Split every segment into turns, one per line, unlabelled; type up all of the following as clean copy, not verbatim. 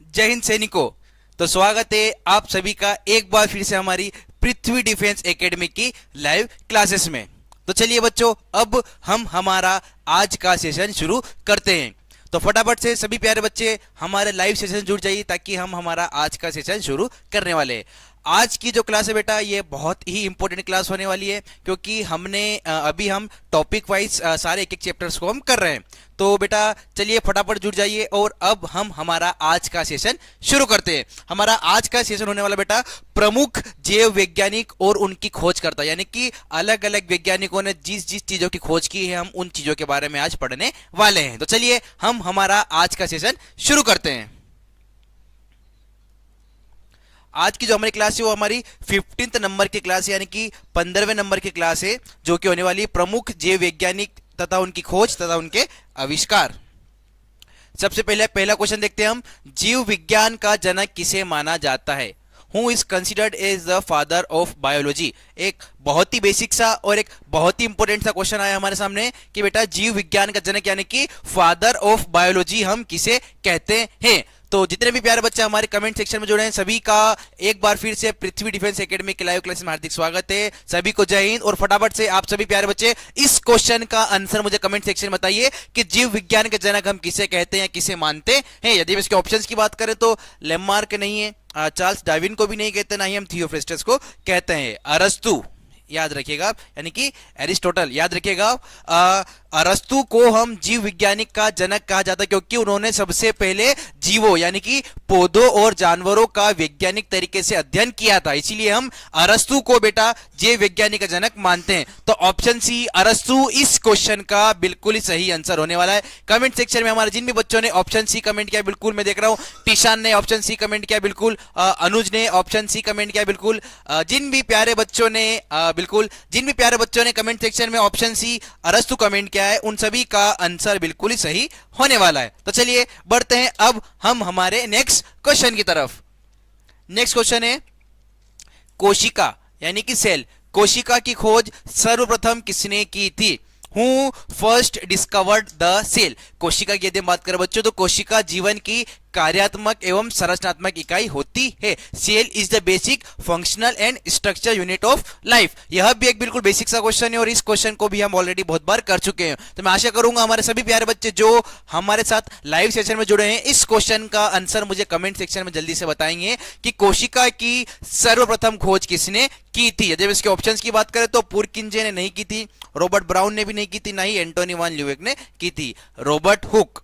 जय हिंद सैनिकों। तो स्वागत है आप सभी का एक बार फिर से हमारी पृथ्वी डिफेंस एकेडमी की लाइव क्लासेस में। तो चलिए बच्चों, अब हम हमारा आज का सेशन शुरू करते हैं। तो फटाफट से सभी प्यारे बच्चे हमारे लाइव सेशन जुड़ जाइए ताकि हम हमारा आज का सेशन शुरू करने वाले हैं। आज की जो क्लास है बेटा, ये बहुत ही इंपॉर्टेंट क्लास होने वाली है क्योंकि हमने अभी हम टॉपिक वाइज सारे एक एक चैप्टर्स को हम कर रहे हैं। तो बेटा चलिए फटाफट जुड़ जाइए और अब हम हमारा आज का सेशन शुरू करते हैं। हमारा आज का सेशन होने वाला बेटा प्रमुख जैव वैज्ञानिक और उनकी खोजकर्ता, यानी कि अलग अलग वैज्ञानिकों ने जिस जिस चीजों की खोज की है हम उन चीजों के बारे में आज पढ़ने वाले हैं। तो चलिए हम हमारा आज का सेशन शुरू करते हैं। आज की जो हमारी क्लास है वो हमारी 15th नंबर की क्लास है, यानी कि 15वें नंबर की क्लास है, जो कि होने वाली प्रमुख जैव वैज्ञानिक तथा उनकी खोज तथा उनके आविष्कार। सबसे पहले पहला क्वेश्चन देखते हैं हम। जीव विज्ञान का जनक किसे माना जाता है? Who is considered as the father of biology? एक बहुत ही बेसिक सा और एक बहुत ही इंपॉर्टेंट सा क्वेश्चन आया हमारे सामने कि बेटा जीव विज्ञान का जनक यानी कि फादर ऑफ बायोलॉजी हम किसे कहते हैं। तो जितने भी प्यारे बच्चे हमारे कमेंट सेक्शन में जुड़े हैं सभी का एक बार फिर से पृथ्वी डिफेंस एकेडमी के लाइव क्लास में हार्दिक स्वागत है। सभी को जय हिंद। और फटाफट से आप सभी प्यारे बच्चे इस क्वेश्चन का आंसर मुझे कमेंट सेक्शन में बताइए कि जीव विज्ञान के जनक हम किसे कहते हैं, किसे मानते हैं। यदि हम इसके ऑप्शंस की बात करें तो लेमार्क नहीं है, चार्ल्स डार्विन को भी नहीं कहते, ना ही हम थियोफ्रास्टस को कहते हैं। अरस्तु याद रखिएगा, यानी कि एरिस्टोटल याद रखिएगा। अरस्तु को हम जीव वैज्ञानिक का जनक कहा जाता है क्योंकि उन्होंने सबसे पहले जीवों यानी कि पौधों और जानवरों का वैज्ञानिक तरीके से अध्ययन किया था, इसीलिए हम अरस्तु को बेटा जीव वैज्ञानिक का जनक मानते हैं। तो ऑप्शन सी अरस्तु इस क्वेश्चन का बिल्कुल ही सही आंसर होने वाला है। कमेंट सेक्शन में हमारे जिन भी बच्चों ने ऑप्शन सी कमेंट किया, बिल्कुल मैं देख रहा हूं, टीशान ने ऑप्शन सी कमेंट किया, बिल्कुल अनुज ने ऑप्शन सी कमेंट किया, बिल्कुल जिन भी प्यारे बच्चों ने कमेंट सेक्शन में ऑप्शन सी अरस्तु कमेंट किया है उन सभी का आंसर बिल्कुल ही सही होने वाला है। तो चलिए बढ़ते हैं अब हम हमारे नेक्स्ट क्वेश्चन की तरफ। नेक्स्ट क्वेश्चन है कोशिका यानी कि सेल। कोशिका की खोज सर्वप्रथम किसने की थी? Who first discovered the cell? कोशिका की यदि हम बात करें बच्चों तो कोशिका जीवन की कार्यात्मक एवं संरचनात्मक इकाई होती है। Cell is the basic functional and structure unit of life. यह भी एक बिल्कुल बेसिक सा क्वेश्चन है और इस क्वेश्चन को भी हम ऑलरेडी बहुत बार कर चुके हैं। तो मैं आशा करूंगा हमारे सभी प्यारे बच्चे जो हमारे साथ लाइव सेशन में जुड़े हैं इस क्वेश्चन का आंसर मुझे कमेंट सेक्शन में जल्दी से बताएंगे कि कोशिका की सर्वप्रथम खोज किसने की थी। यदि इसके ऑप्शंस की बात करें तो पुरकिंजे ने नहीं की थी, रॉबर्ट ब्राउन ने भी नहीं की थी, ना ही एंटोनी वान ल्यूवेक ने की थी। रॉबर्ट हुक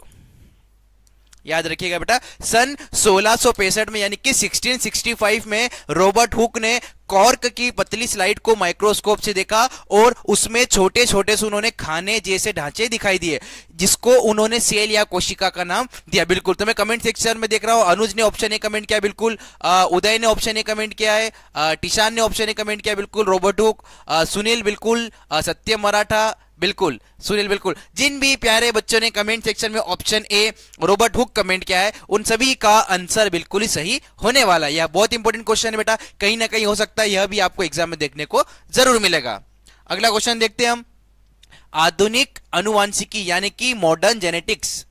याद रखिएगा बेटा, सन 1665 में यानी कि 1665 में रॉबर्ट हुक ने कॉर्क की पतली स्लाइड को माइक्रोस्कोप से देखा और उसमें छोटे छोटे से उन्होंने खाने जैसे ढांचे दिखाई दिए जिसको उन्होंने सेल या कोशिका का नाम दिया। बिल्कुल, तो मैं कमेंट सेक्शन में देख रहा हूं अनुज ने ऑप्शन ए कमेंट किया, बिल्कुल उदय ने ऑप्शन ए कमेंट किया है, टीशान ने ऑप्शन ए कमेंट किया, बिल्कुल रॉबर्ट हुक, सुनील बिल्कुल, सत्यम मराठा बिल्कुल, सुनील बिल्कुल। जिन भी प्यारे बच्चों ने कमेंट सेक्शन में ऑप्शन ए रॉबर्ट हुक कमेंट किया है उन सभी का आंसर बिल्कुल ही सही होने वाला है। यह बहुत इंपॉर्टेंट क्वेश्चन है बेटा, कहीं ना कहीं हो सकता है यह भी आपको एग्जाम में देखने को जरूर मिलेगा। अगला क्वेश्चन देखते हैं हम। आधुनिक अनुवांशिकी यानी कि मॉडर्न जेनेटिक्स,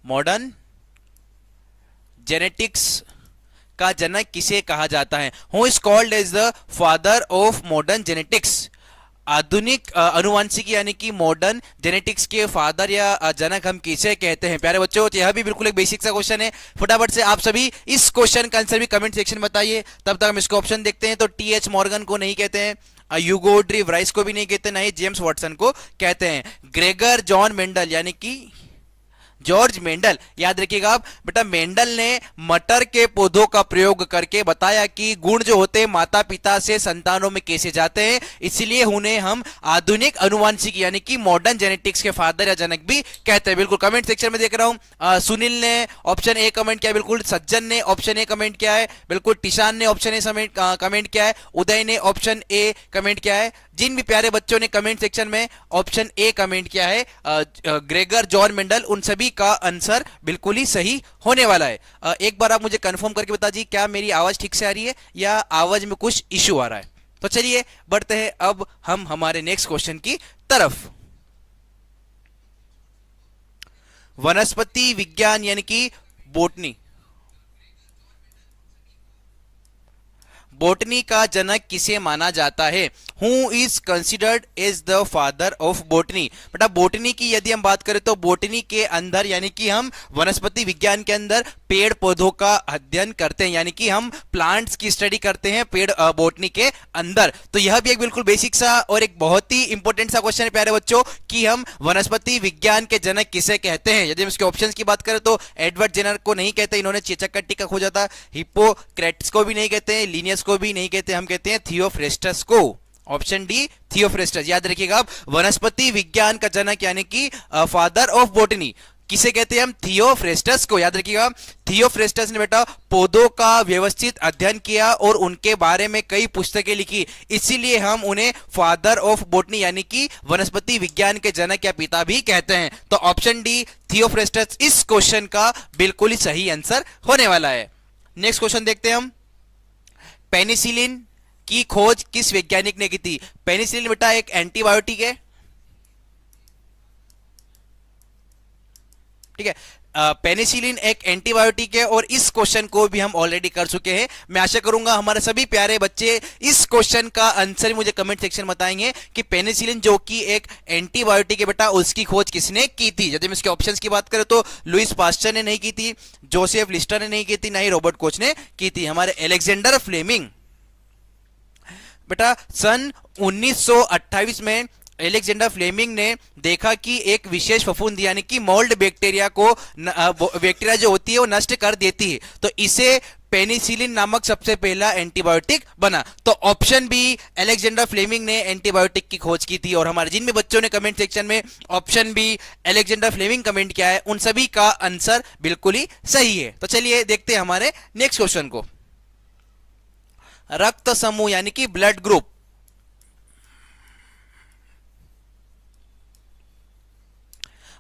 मॉडर्न जेनेटिक्स का जनक किसे कहा जाता है? Who is called as the father of modern genetics? आधुनिक अनुवांशिकी यानी कि मॉडर्न जेनेटिक्स के फादर या जनक हम किसे कहते हैं? प्यारे बच्चों यह भी बिल्कुल एक बेसिक सा क्वेश्चन है। फटाफट से आप सभी इस क्वेश्चन का आंसर भी कमेंट सेक्शन में बताइए। तब तक हम इसको ऑप्शन देखते हैं। तो टी.एच. मॉर्गन को नहीं कहते हैं, ह्यूगो डी व्राइस को भी नहीं कहते, ना ही जेम्स वाटसन को कहते हैं। ग्रेगर जॉन मेंडल यानी कि जॉर्ज मेंडल याद रखिएगा आप बेटा, मेंडल ने मटर के पौधों का प्रयोग करके बताया कि गुण जो होते हैं माता पिता से संतानों में कैसे जाते हैं, इसलिए उन्हें हम आधुनिक अनुवांशिकी यानी कि मॉडर्न जेनेटिक्स के फादर या जनक भी कहते हैं। बिल्कुल कमेंट सेक्शन में देख रहा हूं सुनील ने ऑप्शन ए कमेंट किया, बिल्कुल सज्जन ने ऑप्शन ए कमेंट किया है, बिल्कुल टीशान ने ऑप्शन ए कमेंट किया है, उदय ने ऑप्शन ए कमेंट किया है। जिन भी प्यारे बच्चों ने कमेंट सेक्शन में ऑप्शन ए कमेंट किया है ग्रेगर जॉन मेंडल, उन सभी का आंसर बिल्कुल ही सही होने वाला है। एक बार आप मुझे कंफर्म करके बता दीजिए क्या मेरी आवाज ठीक से आ रही है या आवाज में कुछ इश्यू आ रहा है। तो चलिए बढ़ते हैं अब हम हमारे नेक्स्ट क्वेश्चन की तरफ। वनस्पति विज्ञान यानी कि बोटनी, बोटनी का जनक किसे माना जाता है? Who is considered as the father of botany. बेटा बोटनी की यदि हम बात करें तो बोटनी के अंदर यानी कि हम वनस्पति विज्ञान के अंदर पेड़ पौधों का अध्ययन करते हैं, यानी कि हम प्लांट्स की स्टडी करते हैं पेड़ बोटनी के अंदर। तो यह भी एक बिल्कुल बेसिक सा और एक बहुत ही इंपॉर्टेंट सा क्वेश्चन है प्यारे बच्चों कि हम वनस्पति विज्ञान के जनक किसे कहते हैं। यदि हम इसके ऑप्शंस की बात करें तो एडवर्ड जेनर को नहीं कहते, इन्होंने चेचक का टीका खोजा था। हिप्पोक्रेट्स को भी नहीं कहते, लिनियस को भी नहीं कहते, हम कहते हैं थियोफ्रेस्टस को। Option D Theophrastus. याद रखिएगा आप, वनस्पति विज्ञान का जनक यानी कि फादर ऑफ बोटनी किसे कहते हैं? हम थियोफ्रेस्टस को। याद रखिएगा थियोफ्रेस्टस ने बेटा पौधों का व्यवस्थित अध्ययन किया और उनके बारे में कई पुस्तकें लिखी, इसीलिए हम उन्हें फादर ऑफ बोटनी यानी कि वनस्पति विज्ञान के जनक या पिता भी कहते हैं। तो ऑप्शन डी थियोफ्रेस्टस इस क्वेश्चन का बिल्कुल ही सही आंसर होने वाला है। नेक्स्ट क्वेश्चन देखते हैं हम। पेनिसिलिन की खोज किस वैज्ञानिक ने की थी? पेनिसिलिन बेटा एक एंटीबायोटिक है, ठीक है। पेनिसिलिन एक एंटीबायोटिक है और इस क्वेश्चन को भी हम ऑलरेडी कर चुके हैं। मैं आशा करूंगा हमारे सभी प्यारे बच्चे इस क्वेश्चन का आंसर मुझे कमेंट सेक्शन में बताएंगे कि पेनिसिलिन जो कि एक एंटीबायोटिक है बेटा उसकी खोज किसने की थी। यदि हम इसके ऑप्शंस की बात करें तो लुइस पास्चर ने नहीं की थी, जोसेफ लिस्टर ने नहीं की थी, ना ही रॉबर्ट कोच ने की थी, हमारे अलेक्जेंडर फ्लेमिंग। बेटा सन 1928 में एलेक्जेंडर फ्लेमिंग ने देखा कि एक विशेष फफूंदी यानी कि मोल्ड बैक्टीरिया को बैक्टीरिया जो होती है वो नष्ट कर देती है, तो इसे पेनिसिलिन नामक सबसे पहला एंटीबायोटिक बना। तो ऑप्शन बी एलेक्जेंडर फ्लेमिंग ने एंटीबायोटिक की खोज की थी। और हमारे जिन भी बच्चों ने कमेंट सेक्शन में option B Alexander Fleming comment किया है उन सभी का आंसर बिल्कुल ही सही है। तो चलिए देखते हैं हमारे नेक्स्ट क्वेश्चन को। रक्त समूह यानी कि ब्लड ग्रुप,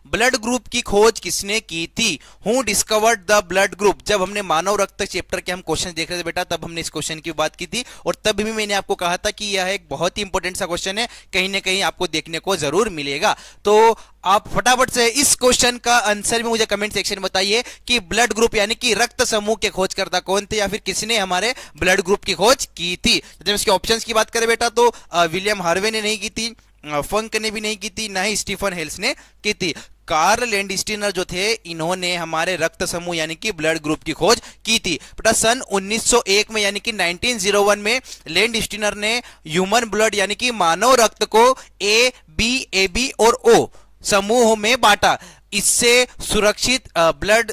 ब्लड ग्रुप की खोज किसने की थी? Who discovered the blood group. जब हमने मानव रक्त चैप्टर के हम क्वेश्चन देख रहे थे बेटा तब हमने इस क्वेश्चन की बात की थी और तब भी मैंने आपको कहा था कि यह एक बहुत ही इंपॉर्टेंट सा क्वेश्चन है, कहीं ना कहीं आपको देखने को जरूर मिलेगा। तो आप फटाफट से इस क्वेश्चन का आंसर भी मुझे कमेंट सेक्शन में बताइए कि ब्लड ग्रुप यानी कि रक्त समूह के खोजकर्ता कौन थे या फिर किसने हमारे ब्लड ग्रुप की खोज की थी। जब इसके ऑप्शंस की बात करें बेटा तो विलियम हार्वे ने नहीं की थी, फंक ने भी नहीं की थी, ना ही स्टीफन हेल्स ने की थी। कार्ल लैंडस्टीनर जो थे इन्होंने हमारे रक्त समूह यानी कि ब्लड ग्रुप की खोज की थी। बेटा सन 1901 में यानी कि 1901 में लैंडस्टीनर ने ह्यूमन ब्लड यानी कि मानव रक्त को ए बी और ओ समूहों में बांटा, इससे सुरक्षित ब्लड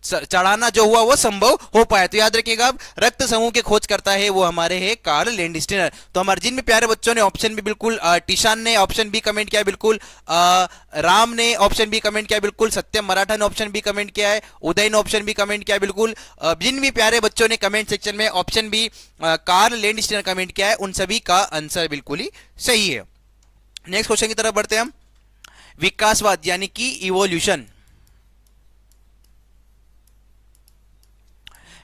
चढ़ाना जो हुआ वो संभव हो पाया। तो याद रखिएगा अब रक्त समूह के खोज करता है वो हमारे है कार्ल लैंडस्टीनर। तो हमारे जिन भी प्यारे बच्चों ने ऑप्शन भी बिल्कुल, टीशान ने ऑप्शन बी कमेंट किया बिल्कुल, राम ने ऑप्शन बी कमेंट किया बिल्कुल, सत्यम मराठा ने ऑप्शन बी कमेंट किया है, उदय ने ऑप्शन बी कमेंट किया बिल्कुल। जिन भी प्यारे बच्चों ने कमेंट सेक्शन में option B Karl Landsteiner comment किया है उन सभी का आंसर बिल्कुल ही सही है। नेक्स्ट क्वेश्चन की तरफ बढ़ते हैं हम। विकासवाद यानी कि इवोल्यूशन,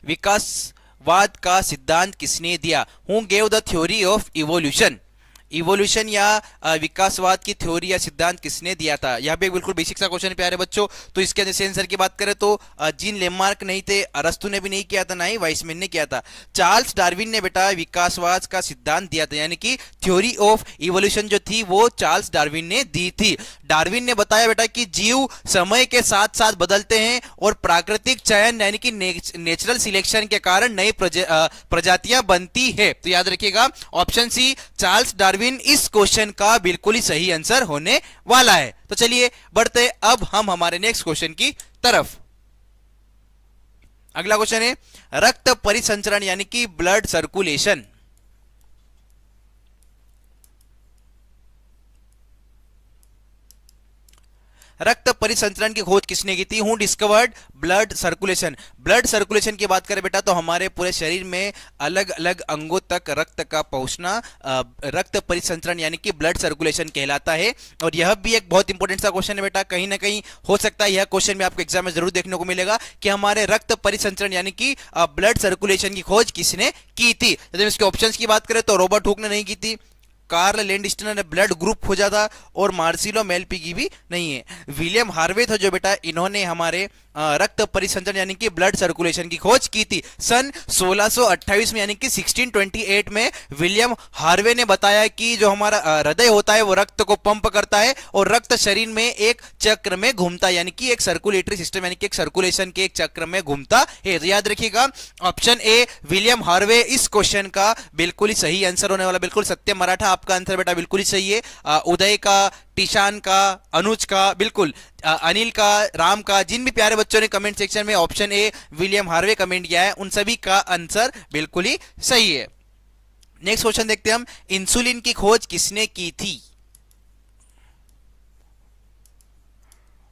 विकासवाद का सिद्धांत किसने दिया? Who gave the theory of evolution. Evolution या विकासवाद की थ्योरी या सिद्धांत किसने दिया था? यह भी एक बिल्कुल बेसिक सा क्वेश्चन है प्यारे बच्चों। तो इसके आंसर की बात करें तो जीन लेमार्क नहीं थे, अरस्तु ने भी नहीं किया था, ना ही वाइसमैन ने किया था। चार्ल्स डार्विन ने बेटा विकासवाद का सिद्धांत दिया था, यानी कि थ्योरी ऑफ इवोल्यूशन जो थी वो चार्ल्स डार्विन ने दी थी। डार्विन ने बताया बेटा कि जीव समय के साथ साथ बदलते हैं और प्राकृतिक चयन यानी कि नेचुरल सिलेक्शन के कारण नई प्रजातियां बनती है। तो याद रखिएगा ऑप्शन सी चार्ल्स डार्विन इस क्वेश्चन का बिल्कुल ही सही आंसर होने वाला है। तो चलिए बढ़ते अब हम हमारे नेक्स्ट क्वेश्चन की तरफ। अगला क्वेश्चन है रक्त परिसंचरण यानी कि ब्लड सर्कुलेशन। रक्त परिसंचरण की खोज किसने की थी? Who discovered blood circulation. Blood circulation की बात करें बेटा तो हमारे पूरे शरीर में अलग अलग अंगों तक रक्त का पहुंचना रक्त परिसंचरण यानी कि ब्लड सर्कुलेशन कहलाता है। और यह भी एक बहुत इंपॉर्टेंट सा क्वेश्चन है बेटा, कहीं ना कहीं हो सकता है यह क्वेश्चन भी आपको एग्जाम में जरूर देखने को मिलेगा कि हमारे रक्त परिसंचरण यानी कि ब्लड सर्कुलेशन की खोज किसने की थी। यदि इसके ऑप्शंस की बात करें तो रॉबर्ट हुक ने नहीं की थी, कार्ल लैंडस्टर ने ब्लड ग्रुप खोजा था और मार्सिलो मेलपी की भी नहीं है। विलियम हार्वे था जो बेटा इन्होंने हमारे रक्त परिसंचरण यानी कि ब्लड सर्कुलेशन की खोज की थी सन 1628 में, यानी कि 1628 में विलियम हार्वे ने बताया कि जो हमारा हृदय होता है वो रक्त को पंप करता है और रक्त शरीर में एक चक्र में घूमता है, यानी कि एक सर्कुलेटरी सिस्टम यानी कि एक सर्कुलेशन के एक चक्र में घूमता है। तो याद रखिएगा ऑप्शन ए विलियम हार्वे इस क्वेश्चन का बिल्कुल ही सही आंसर होने वाला। बिल्कुल सत्य मराठा आपका आंसर बेटा बिल्कुल ही सही है। उदय का, टीशान का, अनुज का, बिल्कुल अनिल का, राम का, जिन भी प्यारे बच्चों ने कमेंट सेक्शन में option A William Harvey comment किया है उन सभी का आंसर बिल्कुल ही सही है। नेक्स्ट क्वेश्चन देखते हैं हम, इंसुलिन की खोज किसने की थी?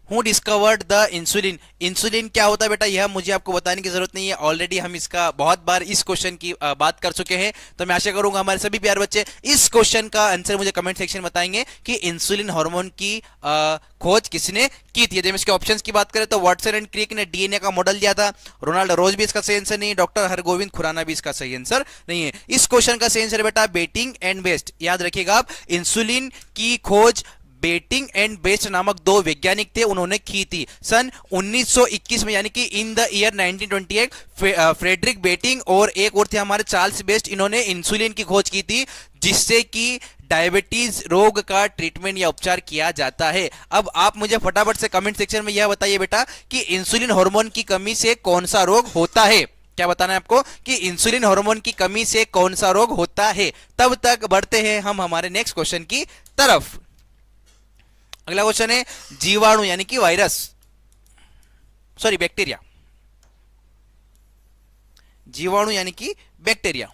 Who discovered the insulin? Insulin क्या होता है बेटा यह मुझे आपको बताने की जरूरत नहीं है, ऑलरेडी हम इसका बहुत बार इस क्वेश्चन की बात कर चुके हैं। तो मैं आशा करूंगा हमारे सभी प्यारे बच्चे इस क्वेश्चन का आंसर मुझे कमेंट सेक्शन में बताएंगे कि इंसुलिन हार्मोन की खोज किसने की थी। यदि हम इसके ऑप्शंस की बात करें तो वाटसन एंड क्रिक ने डीएनए का मॉडल दिया था, रोनाल्ड रोज भी इसका सही आंसर नहीं है, डॉक्टर हरगोविंद खुराना भी इसका सही आंसर नहीं है। इस क्वेश्चन का सही आंसर बेटा बेटिंग एंड बेस्ट। याद रखिएगा आप, इंसुलिन की खोज बेटिंग एंड बेस्ट नामक दो वैज्ञानिक थे, उन्होंने की थी सन 1921 में, यानी कि in the year 1928 Frederick Banting और एक और थे हमारे चार्ल्स बेस्ट, इन्होंने इंसुलिन की खोज की थी जिससे कि डायबिटीज रोग का ट्रीटमेंट या उपचार किया जाता है। अब आप मुझे फटाफट से कमेंट सेक्शन में यह बताइए बेटा कि इंसुलिन हार्मोन की कमी से कौन सा रोग होता है। क्या बताना है आपको कि इंसुलिन हार्मोन की कमी से कौन सा रोग होता है। तब तक बढ़ते हैं हम हमारे नेक्स्ट क्वेश्चन की तरफ। अगला क्वेश्चन है, जीवाणु यानी कि वायरस, सॉरी बैक्टीरिया, जीवाणु यानी कि बैक्टीरिया,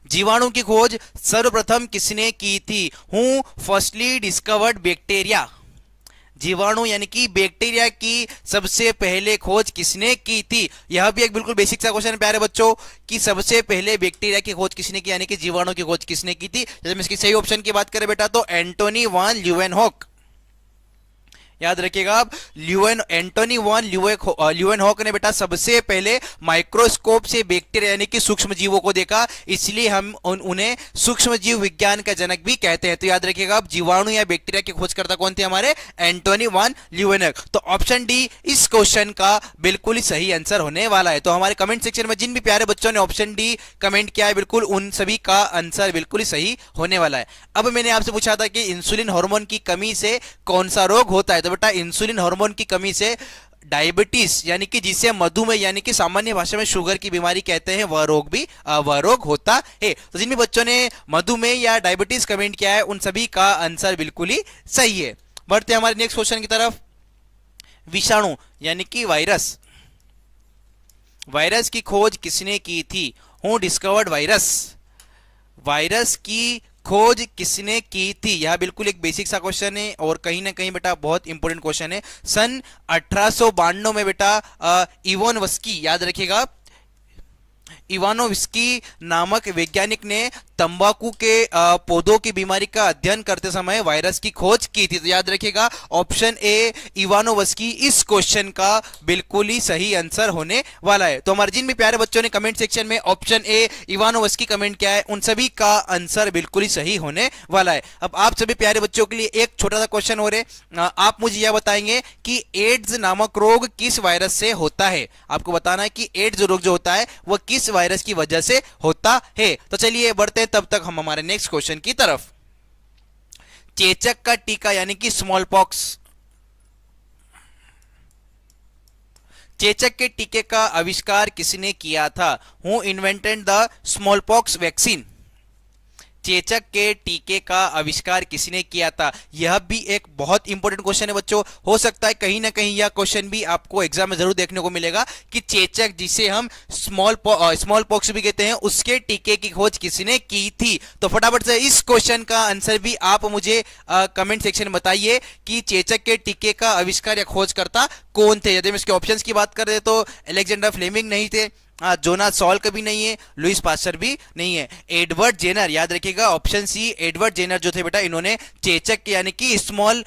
जीवाणु की खोज सर्वप्रथम किसने की थी? Who firstly discovered bacteria? जीवाणु यानी कि बैक्टीरिया की सबसे पहले खोज किसने की थी? यह भी एक बिल्कुल बेसिक सा क्वेश्चन है प्यारे बच्चों कि सबसे पहले बैक्टीरिया की खोज किसने की, यानी कि जीवाणु की खोज किसने की थी। जैसे हम इसकी सही ऑप्शन की बात करें बेटा तो एंटोनी वान ल्यूवेनहॉक। याद रखिएगा आप, एंटोनी वान ल्यूवेनहॉक ने बेटा सबसे पहले माइक्रोस्कोप से बैक्टीरिया यानी कि सूक्ष्म जीवों को देखा, इसलिए हम उन्हें सूक्ष्म जीव विज्ञान का जनक भी कहते हैं। तो याद रखिएगा आप, जीवाणु या बैक्टीरिया के खोजकर्ता कौन थे? हमारे एंटोनी वान ल्यूवेनहॉक। तो ऑप्शन डी इस क्वेश्चन का बिल्कुल ही सही आंसर होने वाला है। तो हमारे कमेंट सेक्शन में जिन भी प्यारे बच्चों ने ऑप्शन डी कमेंट किया है बिल्कुल उन सभी का आंसर बिल्कुल ही सही होने वाला है। अब मैंने आपसे पूछा था कि इंसुलिन हार्मोन की कमी से कौन सा रोग होता है, तो बेटा इंसुलिन हार्मोन की कमी से डायबिटीज यानी कि जिसे मधुमेह यानी कि सामान्य भाषा में शुगर की बीमारी कहते हैं वह रोग होता है। तो जिन भी बच्चों ने मधुमेह या डायबिटीज कमेंट किया है उन सभी का आंसर बिल्कुल ही सही है। बढ़ते हैं हमारे नेक्स्ट क्वेश्चन की तरफ। विषाणु यानी कि वायरस, वायरस की खोज किसने की थी? Who discovered virus? वायरस की खोज किसने की थी? यह बिल्कुल एक बेसिक सा क्वेश्चन है और कहीं ना कहीं बेटा बहुत इंपॉर्टेंट क्वेश्चन है। सन 1892 में बेटा इवानोव्स्की, याद रखिएगा, इवानोव्स्की नामक वैज्ञानिक ने तंबाकू के पौधों की बीमारी का अध्ययन करते समय वायरस की खोज की थी। तो याद रखिएगा ऑप्शन ए इवानोव्स्की इस क्वेश्चन का बिल्कुल ही सही आंसर होने वाला है। तो हमारे जिन भी प्यारे बच्चों ने कमेंट सेक्शन में ऑप्शन ए इवानोव्स्की कमेंट किया है उन सभी का आंसर बिल्कुल ही सही होने वाला है। अब आप सभी प्यारे बच्चों के लिए एक छोटा सा क्वेश्चन हो रहे, आप मुझे यह बताएंगे कि एड्स नामक रोग किस वायरस से होता है। आपको बताना है कि एड्स रोग जो होता है वह किस वायरस की वजह से होता है। तो चलिए बढ़ते हैं तब तक हम हमारे नेक्स्ट क्वेश्चन की तरफ। चेचक का टीका यानी कि स्मॉल पॉक्स, चेचक के टीके का आविष्कार किसने किया था? Who invented the small pox vaccine? चेचक के टीके का आविष्कार किसने किया था? यह भी एक बहुत इंपॉर्टेंट क्वेश्चन है बच्चों। हो सकता है कहीं ना कहीं यह क्वेश्चन भी आपको एग्जाम में जरूर देखने को मिलेगा कि चेचक जिसे हम स्मॉल पॉक्स भी कहते हैं उसके टीके की खोज किसने की थी। तो फटाफट से इस क्वेश्चन का आंसर भी आप मुझे कमेंट सेक्शन में बताइए कि चेचक के टीके का आविष्कार या खोजकर्ता कौन थे। यदि हम इसके ऑप्शंस की बात करें तो अलेक्जेंडर फ्लेमिंग नहीं थे, जोनास सॉल्क भी नहीं है, लुइस पास्चर भी नहीं है। एडवर्ड जेनर, याद रखिएगा ऑप्शन सी, एडवर्ड जेनर जो थे बेटा इन्होंने चेचक यानी कि स्मॉल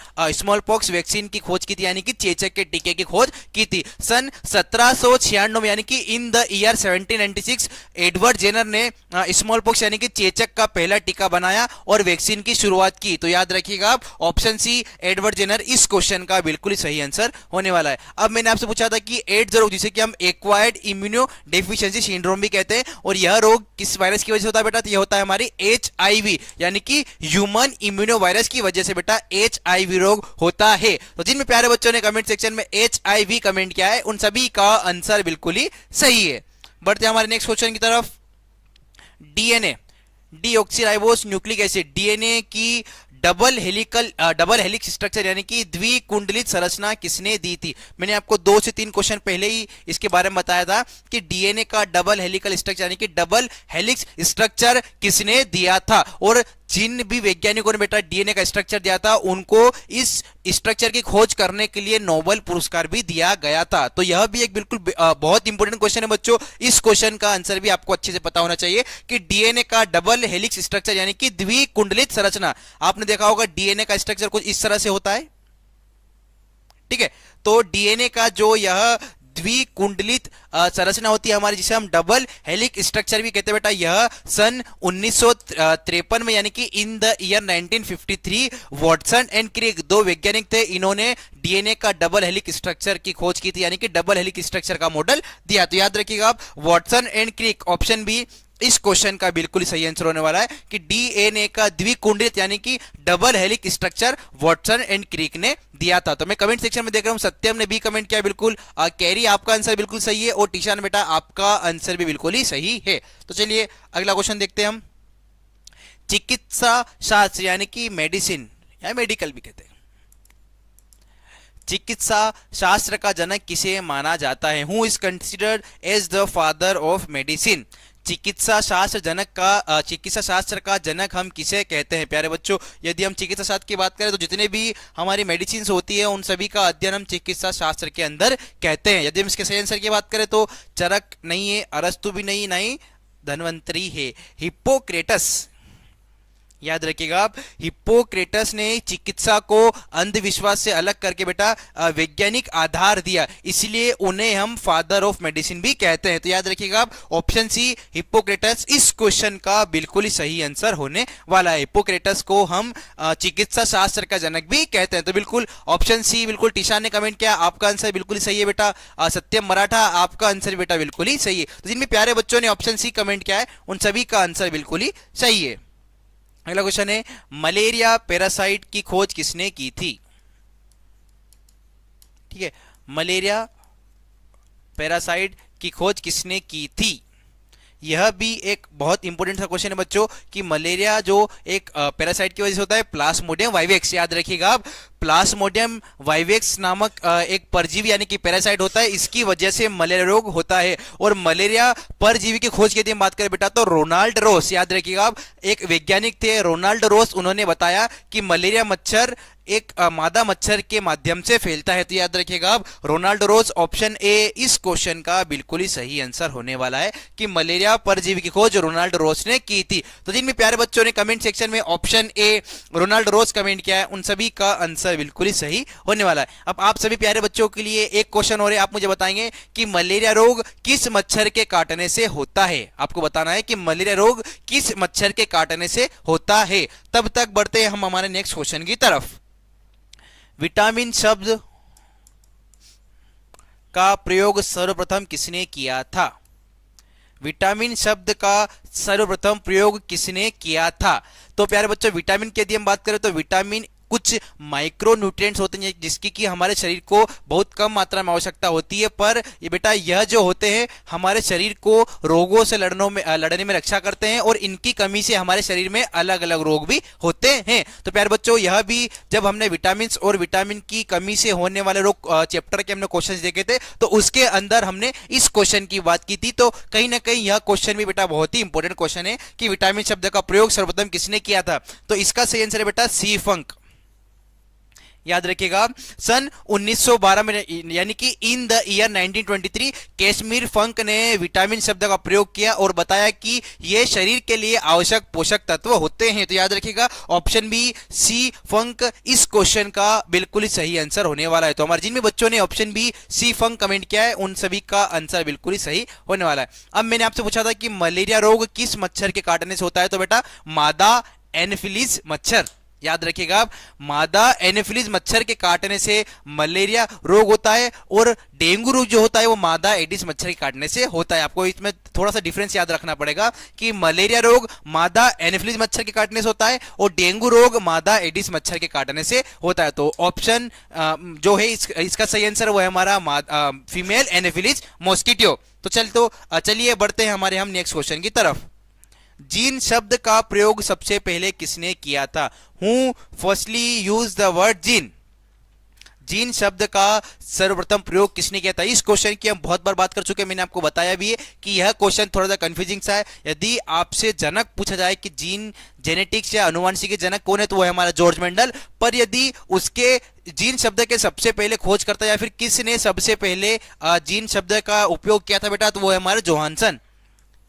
पॉक्स वैक्सीन की खोज की थी, यानी कि चेचक के टीके की खोज की थी सन 1796 में, यानी कि in the year 1796 Edward Jenner ने स्मॉल पॉक्स यानी कि चेचक का पहला टीका बनाया और वैक्सीन की शुरुआत की। तो याद रखिएगा आप ऑप्शन सी एडवर्ड जेनर इस क्वेश्चन का बिल्कुल सही आंसर होने वाला है। अब मैंने आपसे पूछा था कि एड्स रोग जिसे कि हम एक्वायर्ड इम्यूनो डेफिशिएंसी सिंड्रोम भी कहते हैं, और यह रोग किस वायरस की वजह से होता है बेटा, तो यह होता है हमारी HIV यानी कि ह्यूमन इम्यूनो वायरस की वजह से बेटा HIV रोग होता है। तो जिन प्यारे बच्चों ने कमेंट सेक्शन में HIV कमेंट किया है उन सभी का आंसर बिल्कुल ही सही है। बढ़ते हैं हमारे नेक्स्ट क्वेश्चन की तरफ। DNA, deoxyribose nucleic acid, DNA की डबल हेलिक्स स्ट्रक्चर यानी कि द्विकुंडलित संरचना किसने दी थी। मैंने आपको 2 से 3 क्वेश्चन पहले ही इसके बारे में बताया था कि डीएनए का डबल हेलिकल स्ट्रक्चर यानी कि डबल हेलिक्स स्ट्रक्चर किसने दिया था, और जिन भी वैज्ञानिकों ने बेटा डीएनए का स्ट्रक्चर दिया था उनको इस स्ट्रक्चर की खोज करने के लिए नोबेल पुरस्कार भी दिया गया था। तो यह भी एक बिल्कुल बहुत इंपॉर्टेंट क्वेश्चन है बच्चों, इस क्वेश्चन का आंसर भी आपको अच्छे से पता होना चाहिए कि डीएनए का डबल हेलिक्स स्ट्रक्चर यानी कि द्विकुंडलित संरचना, आपने देखा होगा डीएनए का स्ट्रक्चर कुछ इस तरह से होता है, ठीक है। तो डीएनए का जो यह द्विकुंडलित संरचना होती है हमारी, जिसे हम डबल हेलिक स्ट्रक्चर भी कहते हैं बेटा, यह सन 1953 में यानी कि in the year 1953 Watson and Crick, 2 वैज्ञानिक थे, इन्होंने डीएनए का डबल हेलिक स्ट्रक्चर की खोज की थी, यानी कि डबल हेलिक स्ट्रक्चर का मॉडल दिया। तो याद रखिएगा आप Watson and Crick, option B इस क्वेश्चन का बिल्कुल सही आंसर होने वाला है कि डीएनए का द्विकुंडलित यानी कि double helix structure Watson and Crick ने दिया था। तो मैं कमेंट सेक्शन में देख रहा हूं सत्यम ने भी कमेंट किया बिल्कुल, कैरी आपका आंसर बिल्कुल सही है, और टीशान बेटा आपका आंसर भी बिल्कुल ही सही है। तो चलिए अगला क्वेश्चन देखते हैं हम। चिकित्सा शास्त्र यानी कि मेडिसिन या मेडिकल भी कहते हैं, चिकित्सा शास्त्र का जनक किसे माना जाता है, who is considered as the father of medicine. चिकित्सा शास्त्र का जनक हम किसे कहते हैं प्यारे बच्चों। यदि हम चिकित्सा शास्त्र की बात करें तो जितने भी हमारी मेडिसिन होती है उन सभी का अध्ययन हम चिकित्सा शास्त्र के अंदर कहते हैं। यदि हम इसके सही आंसर की बात करें तो चरक नहीं है, अरस्तु भी नहीं, नहीं धन्वंतरी है, हिप्पोक्रेटस, याद रखिएगा आप, हिप्पोक्रेटस ने चिकित्सा को अंधविश्वास से अलग करके बेटा वैज्ञानिक आधार दिया, इसलिए उन्हें हम फादर ऑफ मेडिसिन भी कहते हैं। तो याद रखिएगा आप ऑप्शन सी हिप्पोक्रेटस इस क्वेश्चन का बिल्कुल ही सही आंसर होने वाला है। हिप्पोक्रेटस को हम चिकित्सा शास्त्र का जनक भी कहते हैं। तो बिल्कुल ऑप्शन सी बिल्कुल टीशा ने कमेंट किया, आपका आंसर बिल्कुल ही सही है बेटा। सत्यम मराठा आपका आंसर बेटा बिल्कुल ही सही है। तो जिनमें प्यारे बच्चों ने ऑप्शन सी कमेंट किया है उन सभी का आंसर बिल्कुल ही सही है। अगला क्वेश्चन है मलेरिया पैरासाइट की खोज किसने की थी। ठीक है, मलेरिया पैरासाइट की खोज किसने की थी, यह भी एक बहुत इंपॉर्टेंट सा क्वेश्चन है बच्चों कि मलेरिया जो एक पैरासाइट की वजह से होता है प्लाज्मोडियम वाइवेक्स, याद रखिएगा आप प्लाज्मोडियम वाइवेक्स नामक एक परजीवी यानी कि पैरासाइट होता है, इसकी वजह से मलेरिया रोग होता है। और मलेरिया परजीवी की खोज की यदि हम बात करें बेटा तो रोनाल्ड रोस, याद रखिएगा आप एक वैज्ञानिक थे रोनाल्ड रोस, उन्होंने बताया कि मलेरिया मच्छर एक मादा मच्छर के माध्यम से फैलता है। तो याद रखिएगा आप रोनाल्ड रोज ऑप्शन ए इस क्वेश्चन का बिल्कुल ही सही आंसर होने वाला है कि मलेरिया परजीवी की खोज रोनाल्ड रोज ने की थी। तो जिन भी प्यारे बच्चों ने कमेंट सेक्शन में option A Ronald Ross comment किया है उन सभी का आंसर बिल्कुल ही सही होने वाला है। अब आप सभी प्यारे बच्चों के लिए एक क्वेश्चन और है, आप मुझे बताएंगे कि मलेरिया रोग किस मच्छर के काटने से होता है। आपको बताना है कि मलेरिया रोग किस मच्छर के काटने से होता है। तब तक बढ़ते हैं हम हमारे नेक्स्ट क्वेश्चन की तरफ। विटामिन शब्द का प्रयोग सर्वप्रथम किसने किया था। विटामिन शब्द का सर्वप्रथम प्रयोग किसने किया था। तो प्यारे बच्चों विटामिन की यदि हम बात करें तो विटामिन कुछ माइक्रो न्यूट्रिएंट्स होते हैं जिसकी कि हमारे शरीर को बहुत कम मात्रा में आवश्यकता होती है, पर ये बेटा यह जो होते हैं हमारे शरीर को रोगों से लड़ने में रक्षा करते हैं और इनकी कमी से हमारे शरीर में अलग अलग रोग भी होते हैं। तो प्यारे बच्चों यह भी जब हमने विटामिन और विटामिन की कमी से होने वाले रोग चैप्टर के हमने क्वेश्चन देखे थे तो उसके अंदर हमने इस क्वेश्चन की बात की थी। तो कहीं ना कहीं यह क्वेश्चन भी बेटा बहुत ही इंपॉर्टेंट क्वेश्चन है कि विटामिन शब्द का प्रयोग सर्वप्रथम किसने किया था। तो इसका सही आंसर है बेटा सी फंक, याद रखिएगा सन 1912 में, यानी कि इन द ईयर 1923 कैश्मीर फंक ने विटामिन शब्द का प्रयोग किया और बताया कि ये शरीर के लिए आवश्यक पोषक तत्व होते हैं। तो याद रखिएगा ऑप्शन बी सी फंक इस क्वेश्चन का बिल्कुल ही सही आंसर होने वाला है। तो हमारे जिन भी बच्चों ने ऑप्शन बी सी फंक कमेंट किया है उन सभी का आंसर बिल्कुल ही सही होने वाला है। अब मैंने आपसे पूछा था कि मलेरिया रोग किस मच्छर के काटने से होता है, तो बेटा मादा एनोफिलीज मच्छर, याद रखिएगा आप, मादा एनोफिलीज मच्छर के काटने से मलेरिया रोग होता है और डेंगू रोग जो होता है वो मादा एडिस मच्छर के काटने से होता है। आपको इसमें थोड़ा सा डिफरेंस याद रखना पड़ेगा कि मलेरिया रोग मादा एनोफिलीज मच्छर के काटने से होता है और डेंगू रोग मादा एडिस मच्छर के काटने से होता है। तो ऑप्शन जो है इसका सही आंसर वो है हमारा फीमेल एनोफिलीज मॉस्किटो। तो चलिए बढ़ते हैं हमारे हम नेक्स्ट क्वेश्चन की तरफ। जीन शब्द का प्रयोग सबसे पहले किसने किया था? Who firstly use the word gene? Gene शब्द का सर्वप्रथम प्रयोग किसने किया था? इस क्वेश्चन की हम बहुत बार बात कर चुके हैं, मैंने आपको बताया भी है कि यह क्वेश्चन थोड़ा सा कंफ्यूजिंग सा है। यदि आपसे जनक पूछा जाए कि जीन जेनेटिक्स या अनुवांशिकी के जनक कौन है, तो वो है हमारा जॉर्ज मेंडल। पर यदि उसके जीन शब्द के सबसे पहले खोजकर्ता या फिर किसने सबसे पहले जीन शब्द का उपयोग किया था बेटा, तो वो है हमारा जोहानसन।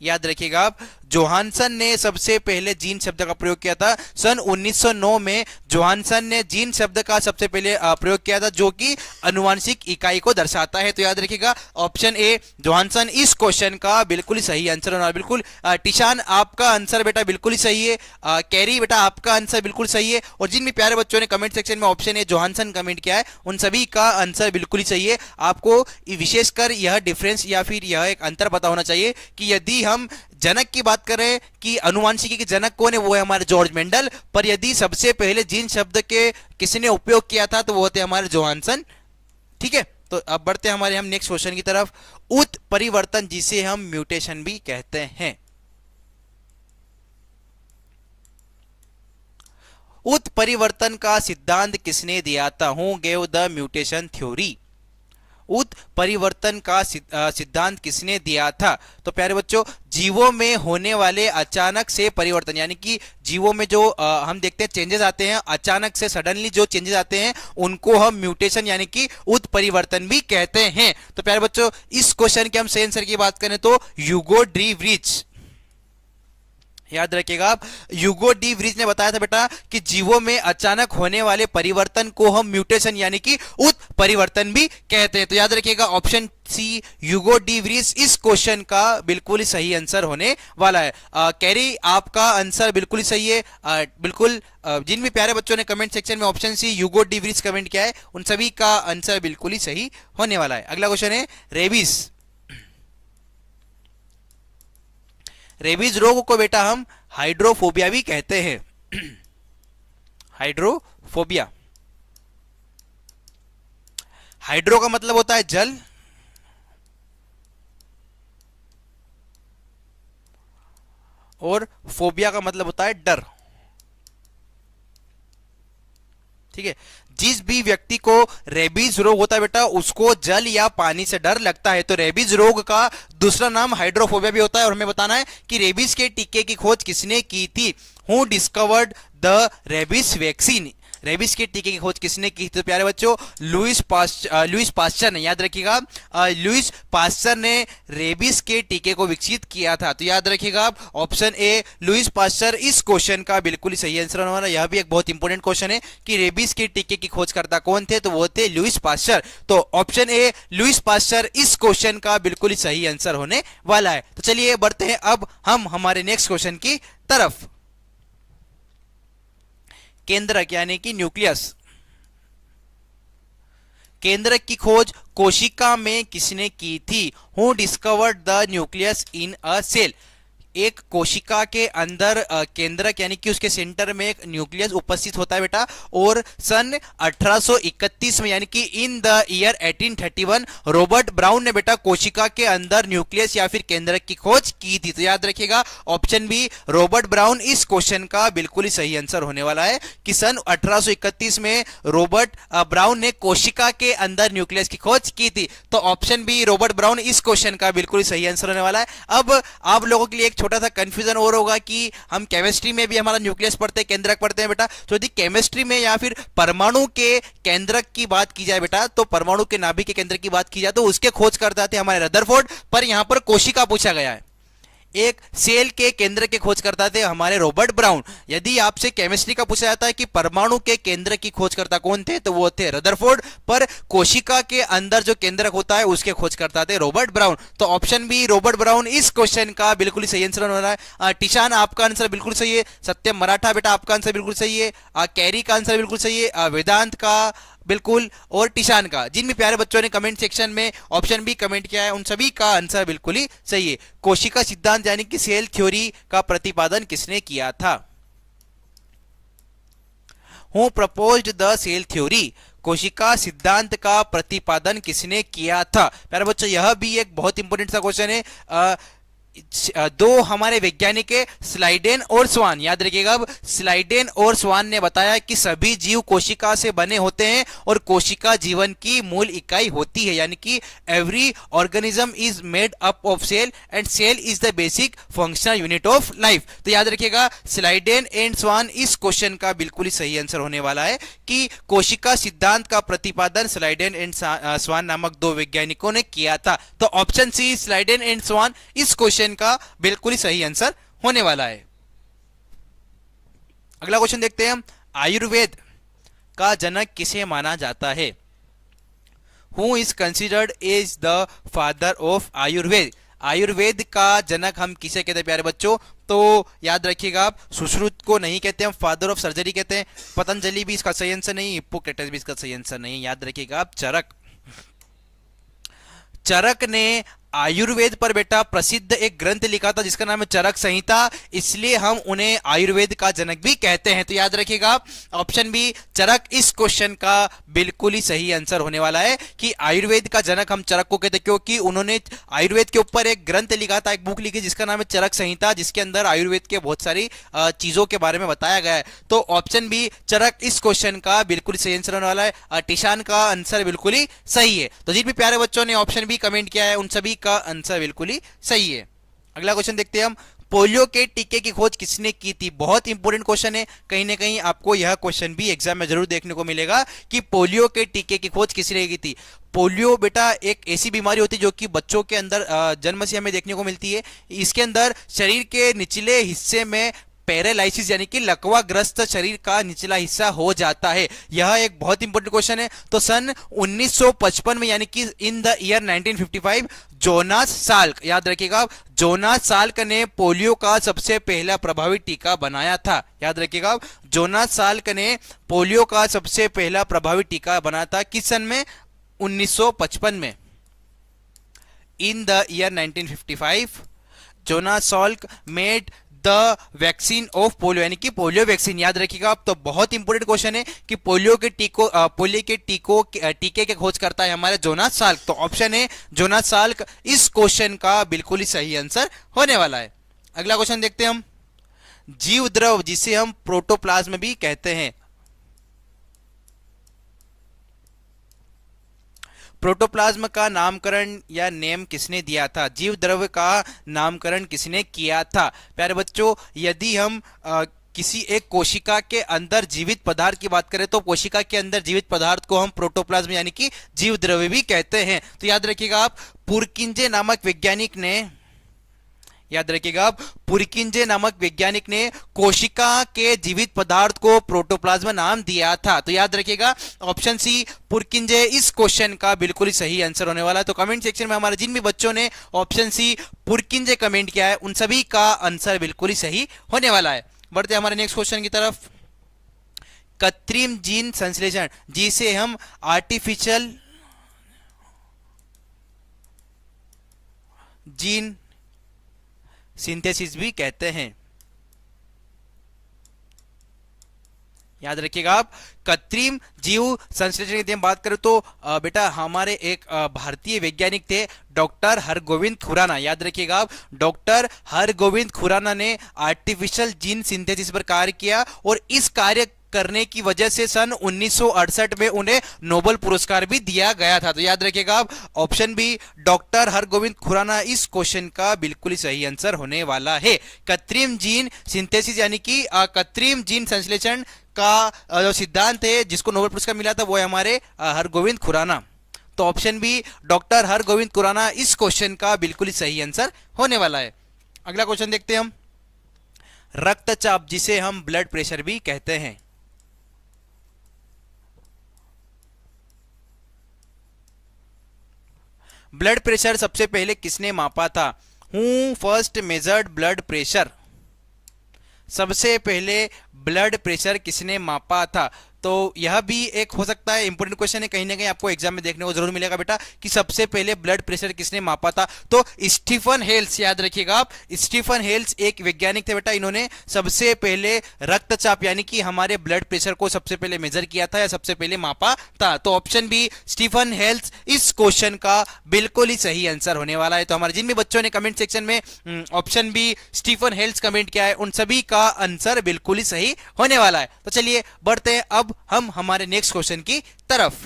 याद रखिएगा आप, जोहानसन ने सबसे पहले जीन शब्द का प्रयोग किया था। सन 1909 में जोहानसन ने जीन शब्द का सबसे पहले प्रयोग किया था, जो कि अनुवांशिक इकाई को दर्शाता है। तो याद रखिएगा ऑप्शन ए जोहानसन इस क्वेश्चन का बिल्कुल ही सही आंसर होना। बिल्कुल टिशान आपका आंसर बेटा बिल्कुल ही सही है, कैरी बेटा आपका आंसर बिल्कुल सही है, और जिन भी प्यारे बच्चों ने कमेंट सेक्शन में ऑप्शन ए जोहानसन कमेंट किया है उन सभी का आंसर बिल्कुल ही सही है। आपको विशेषकर यह डिफरेंस या फिर यह एक अंतर पता होना चाहिए कि यदि हम जनक की बात करें कि अनुवांशिकी के जनक कौन है, वो है हमारे जॉर्ज मेंडल। पर यदि सबसे पहले जीन शब्द के किसने उपयोग किया था, तो वो होते हमारे जोहानसन। ठीक है, तो अब बढ़ते हैं हमारे हम नेक्स्ट क्वेश्चन की तरफ। उत्परिवर्तन जिसे हम म्यूटेशन भी कहते हैं, उत्परिवर्तन का सिद्धांत किसने दिया था? Who gave the mutation theory? उत्परिवर्तन का सिद्धांत किसने दिया था? तो प्यारे बच्चों, जीवों में होने वाले अचानक से परिवर्तन, यानी कि जीवों में जो हम देखते हैं चेंजेस आते हैं, अचानक से सडनली जो चेंजेस आते हैं उनको हम म्यूटेशन यानी कि उत्परिवर्तन भी कहते हैं। तो प्यारे बच्चों, इस क्वेश्चन के हम सही आंसर की बात करें तो ह्यूगो डी व्रिच, याद रखिएगा आप, ह्यूगो डी व्रिच ने बताया था बेटा कि जीवों में अचानक होने वाले परिवर्तन को हम म्यूटेशन यानी कि उत्परिवर्तन भी कहते हैं। तो याद रखिएगा ऑप्शन सी ह्यूगो डी व्रिच इस क्वेश्चन का बिल्कुल ही सही आंसर होने वाला है। कैरी आपका आंसर बिल्कुल ही सही है। बिल्कुल जिन भी प्यारे बच्चों ने कमेंट सेक्शन में option C Hugo de Vries comment किया है उन सभी का आंसर बिल्कुल ही सही होने वाला है। अगला क्वेश्चन है रेबीज। रेबीज रोग को बेटा हम हाइड्रोफोबिया भी कहते हैं। हाइड्रोफोबिया, हाइड्रो का मतलब होता है जल, और फोबिया का मतलब होता है डर। ठीक है, जिस भी व्यक्ति को रेबीज रोग होता है बेटा उसको जल या पानी से डर लगता है। तो रेबीज रोग का दूसरा नाम हाइड्रोफोबिया भी होता है। और हमें बताना है कि रेबीज के टीके की खोज किसने की थी? Who discovered the rabies vaccine? Rabies के टीके की खोज किसने की? तो प्यारे बच्चों लुइस पास्चर ने, याद रखिएगा लुइस पास्चर ने रेबीज के टीके को विकसित किया था। तो याद रखिएगा आप ऑप्शन ए लुइस पास्चर इस क्वेश्चन का बिल्कुल ही सही आंसर होने वाला। यह भी एक बहुत इंपॉर्टेंट क्वेश्चन है कि रेबीज के टीके की खोजकर्ता कौन थे, तो वो थे लुइस पास्चर। तो ऑप्शन ए लुइस पास्चर इस क्वेश्चन का बिल्कुल ही सही आंसर होने वाला है। तो चलिए बढ़ते हैं अब हम हमारे नेक्स्ट क्वेश्चन की तरफ। केंद्रक यानी कि न्यूक्लियस, केंद्रक की खोज कोशिका में किसने की थी? Who discovered the nucleus in a cell? एक कोशिका के अंदर केंद्रक यानी कि उसके सेंटर में एक न्यूक्लियस उपस्थित होता है बेटा। और सन 1831 में यानी कि in the year 1831 Robert brown ने बेटा कोशिका के अंदर न्यूक्लियस या फिर केंद्रक की खोज की थी। तो याद रखिएगा ऑप्शन बी रॉबर्ट ब्राउन इस क्वेश्चन का बिल्कुल ही सही आंसर होने वाला है कि सन 1831 में रॉबर्ट ब्राउन ने कोशिका के अंदर न्यूक्लियस की खोज की थी। तो ऑप्शन बी रॉबर्ट ब्राउन इस क्वेश्चन का बिल्कुल ही सही आंसर होने वाला है। अब आप लोगों के लिए एक एक छोटा सा कंफ्यूजन और होगा कि हम केमिस्ट्री में भी हमारा न्यूक्लियस पढ़ते हैं, केंद्रक पढ़ते हैं बेटा। तो यदि केमिस्ट्री में या फिर परमाणु के केंद्रक की बात की जाए बेटा, तो परमाणु के नाभिक के केंद्र की बात की जाए तो उसके खोज करता थे हमारे रदरफोर्ड, पर यहां पर कोशिका पूछा गया है। एक सेल के केंद्र के खोज करता थे हमारे रॉबर्ट ब्राउन। यदि आपसे केमिस्ट्री का पूछा जाता है कि परमाणु के केंद्र की खोज करता कौन थे, तो वो थे रदरफोर्ड, पर कोशिका के अंदर जो केंद्रक होता है उसके खोज करता थे रॉबर्ट ब्राउन। तो ऑप्शन बी रॉबर्ट ब्राउन इस क्वेश्चन का बिल्कुल सही आंसर हो रहा है। टिशान आपका आंसर बिल्कुल सही है, सत्यम मराठा बेटा आपका आंसर बिल्कुल सही है, कैरी का आंसर बिल्कुल सही है, वेदांत का बिल्कुल, और टिशान का। जिन भी प्यारे बच्चों ने कमेंट सेक्शन में ऑप्शन बी कमेंट किया है उन सभी का आंसर बिल्कुल ही सही है। कोशिका सिद्धांत यानी कि सेल थ्योरी का प्रतिपादन किसने किया था? Who proposed the cell theory? कोशिका सिद्धांत का प्रतिपादन किसने किया था? प्यारे बच्चों यह भी एक बहुत इंपॉर्टेंट सा क्वेश्चन है। दो हमारे वैज्ञानिक है स्लाइडेन और स्वान, याद रखिएगा। अब स्लाइडेन और स्वान ने बताया कि सभी जीव कोशिका से बने होते हैं और कोशिका जीवन की मूल इकाई होती है, यानी कि every organism is made up of cell and cell is the basic functional unit of life. तो याद रखिएगा स्लाइडेन एंड स्वान इस क्वेश्चन का बिल्कुल ही सही आंसर होने वाला है कि कोशिका सिद्धांत का प्रतिपादन स्लाइडेन एंड स्वान नामक दो वैज्ञानिकों ने किया था। तो ऑप्शन सी स्लाइडेन एंड स्वान इस क्वेश्चन का बिल्कुल ही सही आंसर होने वाला है। अगला क्वेश्चन देखते हैं हम। आयुर्वेद का जनक किसे माना जाता है? Who is considered as the father of Ayurveda? Ayurveda का जनक हम किसे कहते हैं प्यारे बच्चों? तो याद रखिएगा आप सुश्रुत को नहीं कहते, हम फादर ऑफ सर्जरी कहते हैं। पतंजलि भी इसका सही आंसर नहीं, हिप्पोक्रेटस भी इसका सही आंसर नहीं। याद रखिएगा आप चरक ने आयुर्वेद पर बेटा प्रसिद्ध एक ग्रंथ लिखा था जिसका नाम है चरक संहिता, इसलिए हम उन्हें आयुर्वेद का जनक भी कहते हैं। तो याद रखिएगा ऑप्शन बी चरक इस क्वेश्चन का बिल्कुल ही सही आंसर होने वाला है कि आयुर्वेद का जनक हम चरक को कहते हैं, क्योंकि उन्होंने आयुर्वेद के ऊपर एक ग्रंथ लिखा था, एक बुक लिखी जिसका नाम है चरक संहिता, जिसके अंदर आयुर्वेद के बहुत सारी चीजों के बारे में बताया गया है। तो ऑप्शन बी चरक इस क्वेश्चन का बिल्कुल सही आंसर होने वाला है। टिशान का आंसर बिल्कुल ही सही है। तो जिन भी प्यारे बच्चों ने ऑप्शन बी कमेंट किया है उन सभी का आंसर बिल्कुल ही सही है। अगला क्वेश्चन देखते हैं हम। पोलियो के टीके की खोज किसने की थी? बहुत इंपॉर्टेंट क्वेश्चन है, कहीं ना कहीं आपको यह क्वेश्चन भी एग्जाम में जरूर देखने को मिलेगा कि पोलियो के टीके की खोज किसने की थी। पोलियो बेटा एक ऐसी बीमारी होती है जो कि बच्चों के अंदर जन्म से हमें देखने को मिलती है। इसके अंदर शरीर के निचले हिस्से में पैरालाइसिस यानी कि लकवाग्रस्त शरीर का निचला हिस्सा हो जाता है। यह एक बहुत इंपॉर्टेंट क्वेश्चन है। तो सन 1955 में यानी कि in the year 1955 Jonas Salk, याद रखिएगा जोनास साल्क ने पोलियो का सबसे पहला प्रभावी टीका बनाया था। याद रखिएगा जोनास साल्क ने पोलियो का सबसे पहला प्रभावी टीका बनाया था। किस सन में? 1955 में। इन the year 1955 Jonas Salk made the vaccine of polio, यानी कि पोलियो वैक्सीन। याद रखिएगा आप, तो बहुत इंपॉर्टेंट क्वेश्चन है कि पोलियो के टीके के खोज करता है हमारे जोनास साल्क। तो ऑप्शन है जोनास साल्क इस क्वेश्चन का बिल्कुल ही सही आंसर होने वाला है। अगला क्वेश्चन देखते हैं हम। जीव द्रव जिसे हम प्रोटोप्लाज्म भी कहते हैं, प्रोटोप्लाज्म का नामकरण या नेम किसने दिया था? जीव द्रव्य का नामकरण किसने किया था? प्यारे बच्चों यदि हम किसी एक कोशिका के अंदर जीवित पदार्थ की बात करें तो कोशिका के अंदर जीवित पदार्थ को हम प्रोटोप्लाज्म यानी कि जीव द्रव्य भी कहते हैं। तो याद रखिएगा आप पुरकिंजे नामक वैज्ञानिक ने, याद रखिएगा पुरकिंजे नामक वैज्ञानिक ने कोशिका के जीवित पदार्थ को प्रोटोप्लाज्म नाम दिया था। तो याद रखिएगा ऑप्शन सी पुरकिंजे इस क्वेश्चन का बिल्कुल ही सही आंसर होने वाला है। तो कमेंट सेक्शन में हमारे जिन भी बच्चों ने ऑप्शन सी पुरकिंजे कमेंट किया है उन सभी का आंसर बिल्कुल ही सही होने वाला है। बढ़ते हमारे नेक्स्ट क्वेश्चन की तरफ। कृत्रिम जीन संश्लेषण जिसे हम आर्टिफिशियल जीन सिंथेसिस भी कहते हैं। याद रखिएगा आप कृत्रिम जीव संश्लेषण की बात करें तो बेटा हमारे एक भारतीय वैज्ञानिक थे डॉक्टर हरगोविंद खुराना। याद रखिएगा आप डॉक्टर हरगोविंद खुराना ने आर्टिफिशियल जीन सिंथेसिस पर कार्य किया और इस कार्य करने की वजह से सन 1968 में उन्हें नोबेल पुरस्कार भी दिया गया था। तो याद रखिएगा आप, option B doctor Hargobind Khorana इस क्वेश्चन का बिल्कुल ही सही आंसर होने वाला है। कृत्रिम जीन सिंथेसिस यानी कि कृत्रिम जीन संश्लेषण का जो सिद्धांत है जिसको नोबेल पुरस्कार मिला था वो है हमारे हरगोविंद खुराना। तो option B doctor Hargobind Khorana इस क्वेश्चन का बिल्कुल ही सही आंसर होने वाला है। अगला क्वेश्चन देखते हैं हम। रक्तचाप जिसे हम ब्लड प्रेशर भी कहते हैं, ब्लड प्रेशर सबसे पहले किसने मापा था? Who first measured blood pressure? सबसे पहले ब्लड प्रेशर किसने मापा था? तो यह भी एक हो सकता है इंपॉर्टेंट क्वेश्चन है, कहीं ना कहीं आपको एग्जाम में देखने को जरूर मिलेगा बेटा कि सबसे पहले ब्लड प्रेशर किसने मापा था। तो स्टीफन हेल्स, याद रखिएगा आप, स्टीफन हेल्स एक वैज्ञानिक थे बेटा, इन्होंने सबसे पहले रक्तचाप यानी कि हमारे ब्लड प्रेशर को सबसे पहले मेजर किया था या सबसे पहले मापा था। तो ऑप्शन बी स्टीफन हेल्स इस क्वेश्चन का बिल्कुल ही सही आंसर होने वाला है। तो हमारे जिन भी बच्चों ने कमेंट सेक्शन में option B Stephen Hales comment किया है उन सभी का आंसर बिल्कुल ही सही होने वाला है। तो चलिए बढ़ते हैं अब हम हमारे नेक्स्ट क्वेश्चन की तरफ।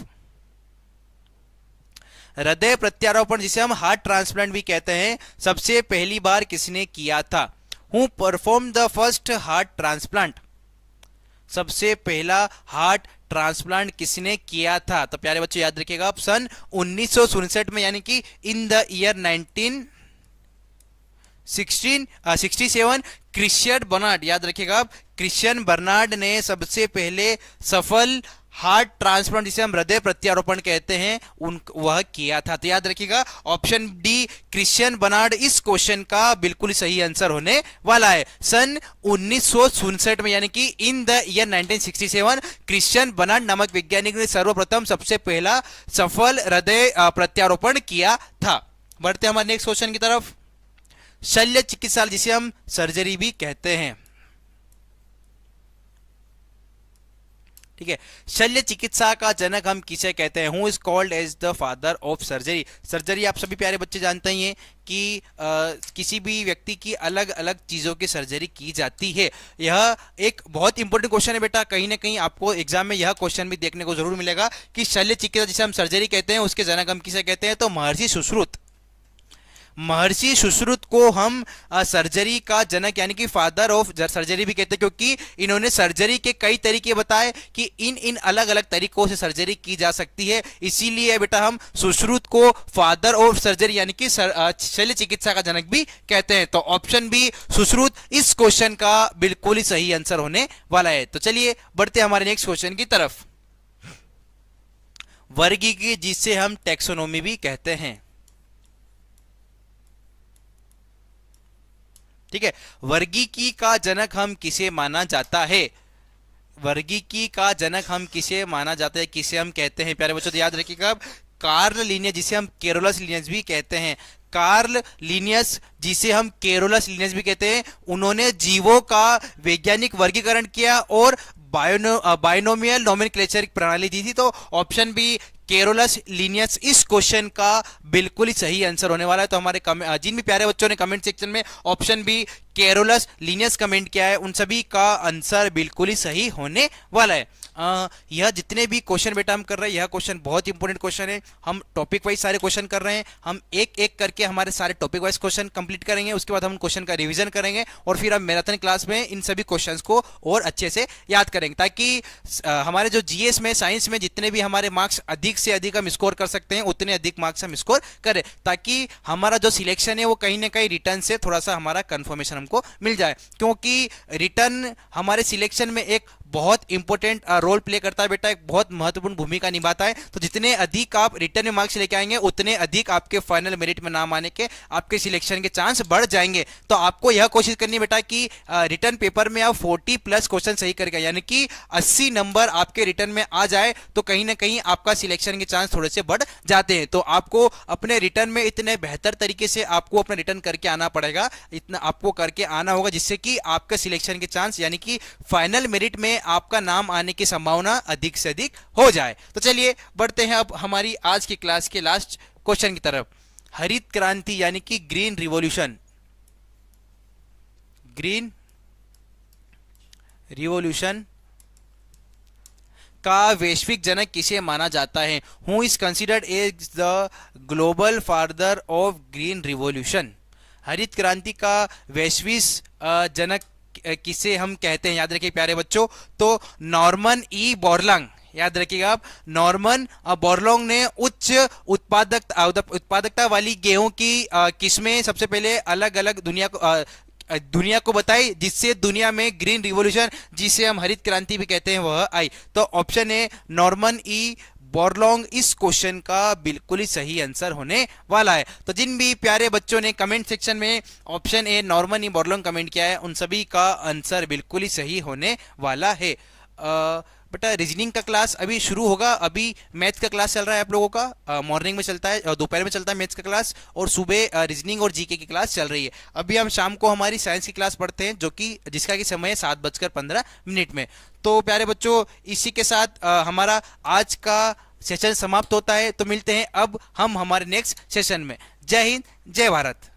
हृदय प्रत्यारोपण जिसे हम हार्ट ट्रांसप्लांट भी कहते हैं, सबसे पहली बार किसने किया था? Who perform the first heart transplant? सबसे पहला हार्ट ट्रांसप्लांट किसने किया था? तो प्यारे बच्चों याद रखिएगा आप, सन 1967 में यानी कि in the year 1967 Christian Barnard, याद रखिएगा आप, क्रिश्चियन बर्नार्ड ने सबसे पहले सफल हार्ट ट्रांसप्लांट जिसे हम हृदय प्रत्यारोपण कहते हैं वह किया था। तो याद रखिएगा ऑप्शन डी क्रिश्चियन बर्नार्ड इस क्वेश्चन का बिल्कुल सही आंसर होने वाला है। सन 1967 में यानी कि in the year 1967 Christian Barnard नामक वैज्ञानिक ने सर्वप्रथम सबसे पहला सफल हृदय प्रत्यारोपण किया था। बढ़ते हमारे नेक्स्ट क्वेश्चन की तरफ। शल्य चिकित्सा जिसे हम सर्जरी भी कहते हैं, ठीक है, शल्य चिकित्सा का जनक हम किसे कहते हैं? Who is called as the father of surgery? Surgery आप सभी प्यारे बच्चे जानते ही हैं कि किसी भी व्यक्ति की अलग अलग चीजों की सर्जरी की जाती है। यह एक बहुत इंपॉर्टेंट क्वेश्चन है बेटा, कहीं ना कहीं आपको एग्जाम में यह क्वेश्चन भी देखने को जरूर मिलेगा कि शल्य चिकित्सा जिसे हम सर्जरी कहते हैं उसके जनक हम किसे कहते हैं? तो महर्षि सुश्रुत। महर्षि सुश्रुत को हम सर्जरी का जनक यानी कि फादर ऑफ सर्जरी भी कहते हैं, क्योंकि इन्होंने सर्जरी के कई तरीके बताए कि इन अलग अलग तरीकों से सर्जरी की जा सकती है। इसीलिए बेटा हम सुश्रुत को फादर ऑफ सर्जरी यानी कि शल्य चिकित्सा का जनक भी कहते हैं। तो ऑप्शन बी सुश्रुत इस क्वेश्चन का बिल्कुल ही सही आंसर होने वाला है। तो चलिए बढ़ते हमारे नेक्स्ट क्वेश्चन की तरफ। वर्गीकी जिसे हम टैक्सोनॉमी भी कहते हैं, ठीक है, वर्गीकी का जनक हम किसे माना जाता है? वर्गीकी का जनक हम किसे माना जाता है, किसे हम कहते हैं प्यारे बच्चों? तो याद रखिएगा कार्ल लिनियस जिसे हम केरोलस लिनियस भी कहते हैं। कार्ल लिनियस जिसे हम केरोलस लिनियस भी कहते हैं, उन्होंने जीवों का वैज्ञानिक वर्गीकरण किया और बायनोमियल नोमेनक्लेचर प्रणाली दी थी। तो ऑप्शन बी केरोलस लिनियस इस क्वेश्चन का बिल्कुल ही सही आंसर होने वाला है। तो हमारे जिन भी प्यारे बच्चों ने कमेंट सेक्शन में option B Carolus Linnaeus comment किया है उन सभी का आंसर बिल्कुल ही सही होने वाला है। यह जितने भी क्वेश्चन बेटा हम कर रहे हैं यह क्वेश्चन बहुत इंपॉर्टेंट क्वेश्चन है। हम टॉपिक वाइज सारे क्वेश्चन कर रहे हैं, हम एक एक करके हमारे सारे टॉपिक वाइज क्वेश्चन कंप्लीट करेंगे, उसके बाद हम क्वेश्चन का रिवीजन करेंगे और फिर हम मैराथन क्लास में इन सभी क्वेश्चंस को और अच्छे से याद करेंगे, ताकि हमारे जो जीएस में साइंस में जितने भी हमारे मार्क्स अधिक से अधिक हम स्कोर कर सकते हैं उतने अधिक मार्क्स हम स्कोर करें, ताकि हमारा जो सिलेक्शन है वो कहीं ना कहीं रिटर्न से थोड़ा सा हमारा कंफर्मेशन हमको मिल जाए, क्योंकि रिटर्न हमारे सिलेक्शन में एक बहुत इंपॉर्टेंट रोल प्ले करता है बेटा, एक बहुत महत्वपूर्ण भूमिका निभाता है। तो जितने अधिक आप रिटर्न में मार्क्स लेके आएंगे उतने अधिक आपके फाइनल मेरिट में नाम आने के आपके सिलेक्शन के चांस बढ़ जाएंगे। तो आपको यह कोशिश करनी है बेटा कि रिटर्न पेपर में आप 40+ क्वेश्चन सही करके यानी कि 80 नंबर आपके रिटर्न में आ जाए तो कहीं ना कहीं आपका सिलेक्शन के चांस थोड़े से बढ़ जाते हैं। तो आपको अपने रिटर्न में इतने बेहतर तरीके से आपको अपना रिटर्न करके आना पड़ेगा, इतना आपको करके आना होगा जिससे कि आपका सिलेक्शन के चांस यानी कि फाइनल मेरिट में आपका नाम आने की संभावना अधिक से अधिक हो जाए। तो चलिए बढ़ते हैं अब हमारी आज की क्लास के लास्ट क्वेश्चन की तरफ। हरित क्रांति यानी कि ग्रीन रिवॉल्यूशन, ग्रीन रिवॉल्यूशन का वैश्विक जनक किसे माना जाता है? Who is considered as the global father of green revolution? हरित क्रांति का वैश्विक जनक किसे हम कहते हैं? याद रखिए प्यारे बच्चों, तो नॉर्मन ई बोरलॉन्ग, याद रखिएगा आप, नॉर्मन बोरलॉन्ग ने उच्च उत्पादकता वाली गेहूं की किस्में सबसे पहले अलग अलग दुनिया को बताई, जिससे दुनिया में ग्रीन रिवॉल्यूशन, जिसे हम हरित क्रांति भी कहते हैं, वह आई। तो ऑप्शन ए नॉर्मन ई बोरलॉन्ग इस क्वेश्चन का बिल्कुल ही सही आंसर होने वाला है। तो जिन भी प्यारे बच्चों ने कमेंट सेक्शन में option A Norman E Borlaug comment किया है, उन सभी का आंसर बिल्कुल ही सही होने वाला है। बेटा रीजनिंग का क्लास अभी शुरू होगा। अभी मैथ्स का क्लास चल रहा है आप लोगों का, मॉर्निंग में चलता है, दोपहर में चलता है मैथ्स का क्लास, और सुबह रीजनिंग और जीके की क्लास चल रही है। अभी हम शाम को हमारी साइंस की क्लास पढ़ते हैं, जो कि जिसका कि समय है 7:15 में। तो प्यारे बच्चों, इसी के साथ हमारा आज का सेशन समाप्त होता है। तो मिलते हैं अब हम हमारे नेक्स्ट सेशन में। जय हिंद, जय भारत।